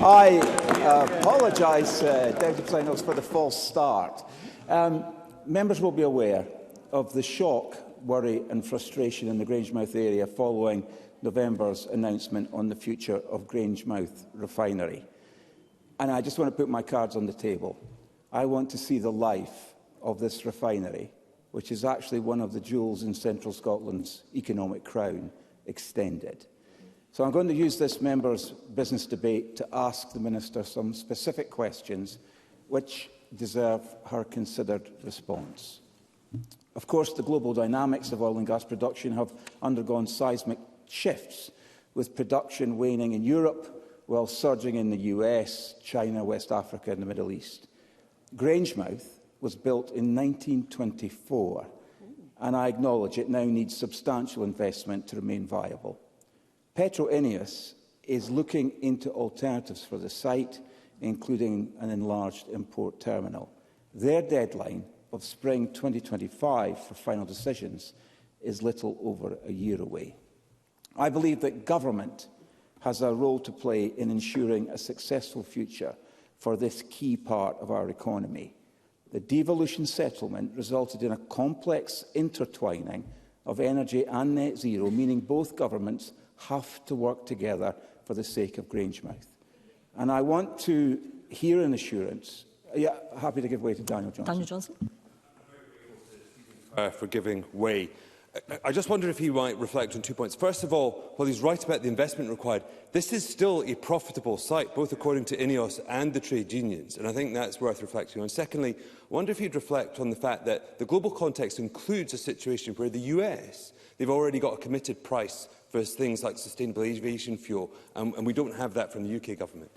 I apologise, Deputy Presiding Officer, for the false start. Members will be aware of the shock, worry and frustration in the Grangemouth area following November's announcement on the future of Grangemouth Refinery. And I just want to put my cards on the table. I want to see the life of this refinery, which is actually one of the jewels in central Scotland's economic crown, extended. So I'm going to use this members' business debate to ask the Minister some specific questions which deserve her considered response. Of course, the global dynamics of oil and gas production have undergone seismic shifts, with production waning in Europe while surging in the US, China, West Africa and the Middle East. Grangemouth was built in 1924, and I acknowledge it now needs substantial investment to remain viable. PetroEnnius is looking into alternatives for the site, including an enlarged import terminal. Their deadline of spring 2025 for final decisions is little over a year away. I believe that government has a role to play in ensuring a successful future for this key part of our economy. The devolution settlement resulted in a complex intertwining of energy and net zero, meaning both governments have to work together for the sake of Grangemouth. And I want to hear an assurance. Happy to give way to Daniel Johnson. Daniel Johnson. For giving way. I just wonder if he might reflect on 2 points. First of all, while he's right about the investment required, this is still a profitable site, both according to INEOS and the trade unions, and I think that's worth reflecting on. Secondly, I wonder if he'd reflect on the fact that the global context includes a situation where the US, they've already got a committed price for things like sustainable aviation fuel, and we don't have that from the UK government.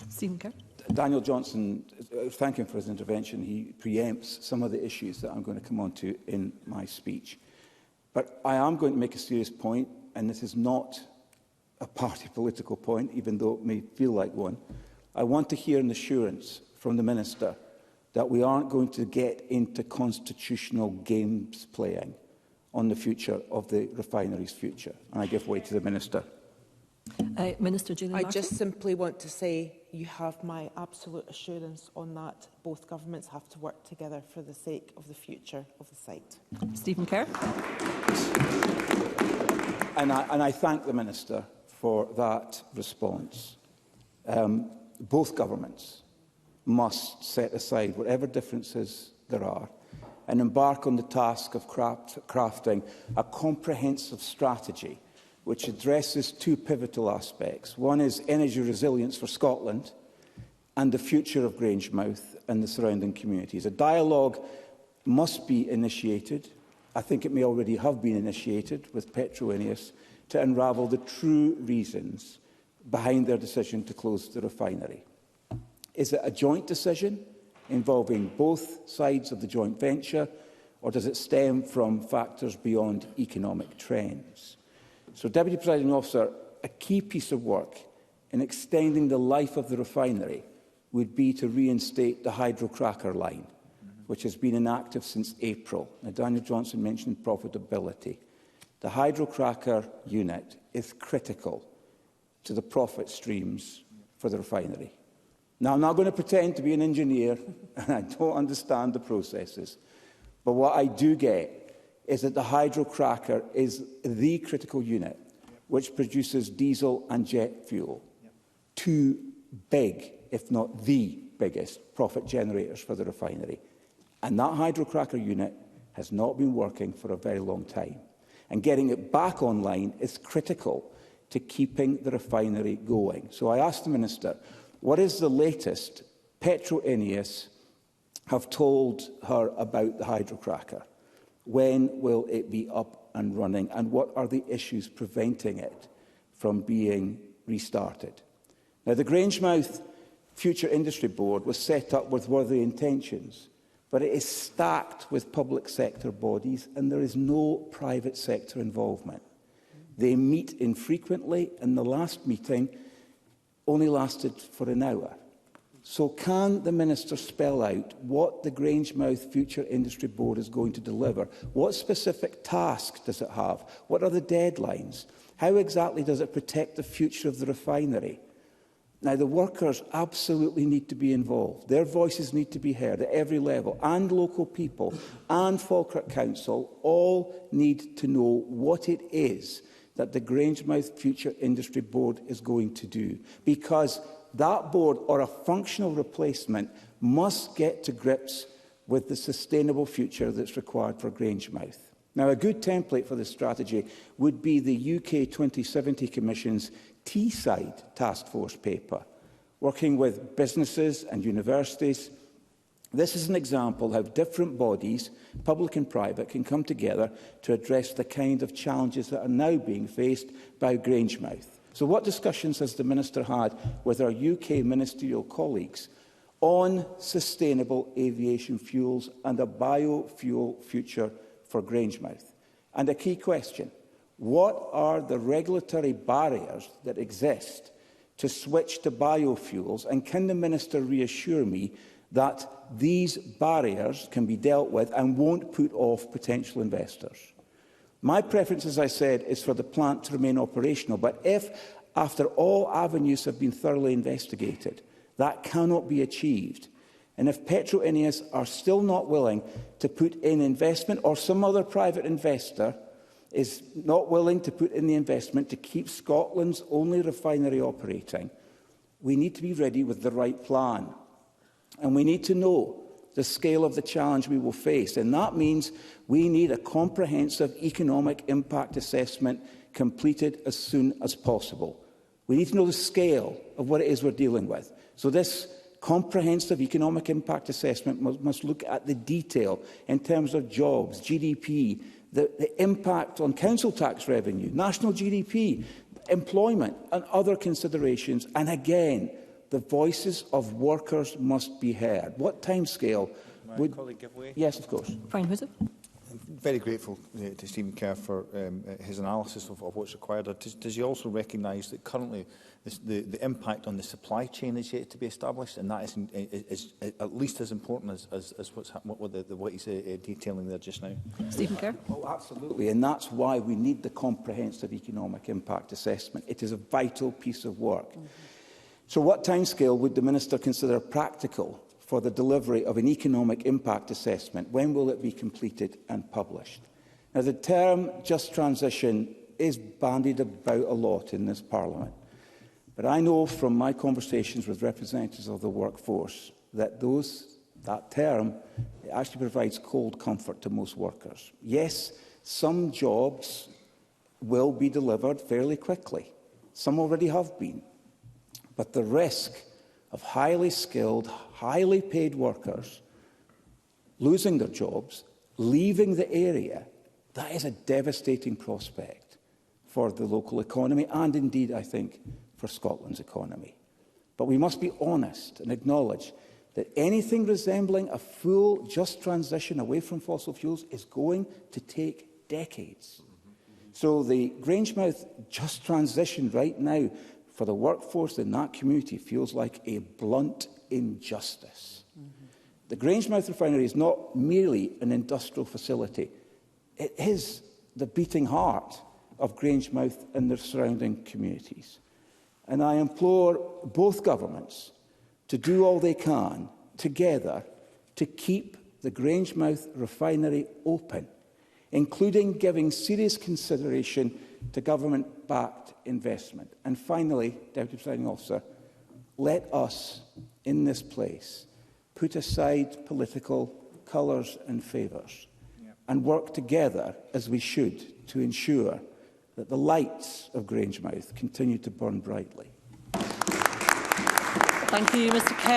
Stephen Kerr. Daniel Johnson, thank him for his intervention. He preempts some of the issues that I'm going to come on to in my speech. But I am going to make a serious point, and this is not a party political point, even though it may feel like one. I want to hear an assurance from the Minister that we aren't going to get into constitutional games playing on the future of the refinery's future. And I give way to the Minister. Minister Gillian I Martin. just simply want to say you have my absolute assurance on that. Both governments have to work together for the sake of the future of the site. Stephen Kerr. And I thank the Minister for that response. Both governments must set aside whatever differences there are and embark on the task of crafting a comprehensive strategy which addresses two pivotal aspects. One is energy resilience for Scotland and the future of Grangemouth and the surrounding communities. A dialogue must be initiated. I think it may already have been initiated with PetroEnnius to unravel the true reasons behind their decision to close the refinery. Is it a joint decision involving both sides of the joint venture, or does it stem from factors beyond economic trends? So, Deputy Presiding Officer, a key piece of work in extending the life of the refinery would be to reinstate the hydrocracker line, which has been inactive since April. Now, Daniel Johnson mentioned profitability. The hydrocracker unit is critical to the profit streams for the refinery. Now, I'm not going to pretend to be an engineer, and I don't understand the processes, but what I do get is that the hydrocracker is the critical unit which produces diesel and jet fuel. Two big, if not the biggest, profit generators for the refinery. And that hydrocracker unit has not been working for a very long time. And getting it back online is critical to keeping the refinery going. So I asked the Minister, what is the latest PetroEnnius have told her about the hydrocracker? When will it be up and running? And what are the issues preventing it from being restarted? Now, the Grangemouth Future Industry Board was set up with worthy intentions, but it is stacked with public sector bodies and there is no private sector involvement. They meet infrequently, and the last meeting only lasted for an hour. So can the Minister spell out what the Grangemouth Future Industry Board is going to deliver? What specific task does it have? What are the deadlines? How exactly does it protect the future of the refinery? Now, the workers absolutely need to be involved. Their voices need to be heard at every level, and local people and Falkirk Council all need to know what it is that the Grangemouth Future Industry Board is going to do, because that board, or a functional replacement, must get to grips with the sustainable future that's required for Grangemouth. Now, a good template for this strategy would be the UK 2070 Commission's Teesside Task Force paper, working with businesses and universities. This is an example of how different bodies, public and private, can come together to address the kind of challenges that are now being faced by Grangemouth. So what discussions has the Minister had with our UK ministerial colleagues on sustainable aviation fuels and a biofuel future for Grangemouth? And a key question: what are the regulatory barriers that exist to switch to biofuels, and can the Minister reassure me that these barriers can be dealt with and won't put off potential investors? My preference, as I said, is for the plant to remain operational, but if, after all avenues have been thoroughly investigated, that cannot be achieved, and if Petro-Ineos are still not willing to put in investment, or some other private investor is not willing to put in the investment to keep Scotland's only refinery operating, we need to be ready with the right plan. And we need to know the scale of the challenge we will face. And that means we need a comprehensive economic impact assessment completed as soon as possible. We need to know the scale of what it is we're dealing with. So this comprehensive economic impact assessment must look at the detail in terms of jobs, GDP, the impact on council tax revenue, national GDP, employment and other considerations. And again, the voices of workers must be heard. What timescale would... colleague give way? Yes, of course. Brian Whittle. I'm very grateful to Stephen Kerr for his analysis of what's required. Does he also recognise that currently the impact on the supply chain is yet to be established, and that is at least as important as what he's detailing there just now? Stephen Kerr. Oh, absolutely, and that's why we need the comprehensive economic impact assessment. It is a vital piece of work. So what timescale would the Minister consider practical for the delivery of an economic impact assessment? When will it be completed and published? Now, the term just transition is bandied about a lot in this Parliament. But I know from my conversations with representatives of the workforce that that term actually provides cold comfort to most workers. Yes, some jobs will be delivered fairly quickly. Some already have been. But the risk of highly skilled, highly paid workers losing their jobs, leaving the area, that is a devastating prospect for the local economy and indeed, I think, for Scotland's economy. But we must be honest and acknowledge that anything resembling a full, just transition away from fossil fuels is going to take decades. So the Grangemouth just transition right now for the workforce in that community feels like a blunt injustice. The Grangemouth Refinery is not merely an industrial facility. It is the beating heart of Grangemouth and the surrounding communities. And I implore both governments to do all they can together to keep the Grangemouth Refinery open, including giving serious consideration to government-backed investment. And finally, Deputy Presiding Officer, let us, in this place, put aside political colours and favours and work together, as we should, to ensure that the lights of Grangemouth continue to burn brightly. Thank you, Mr Kerr.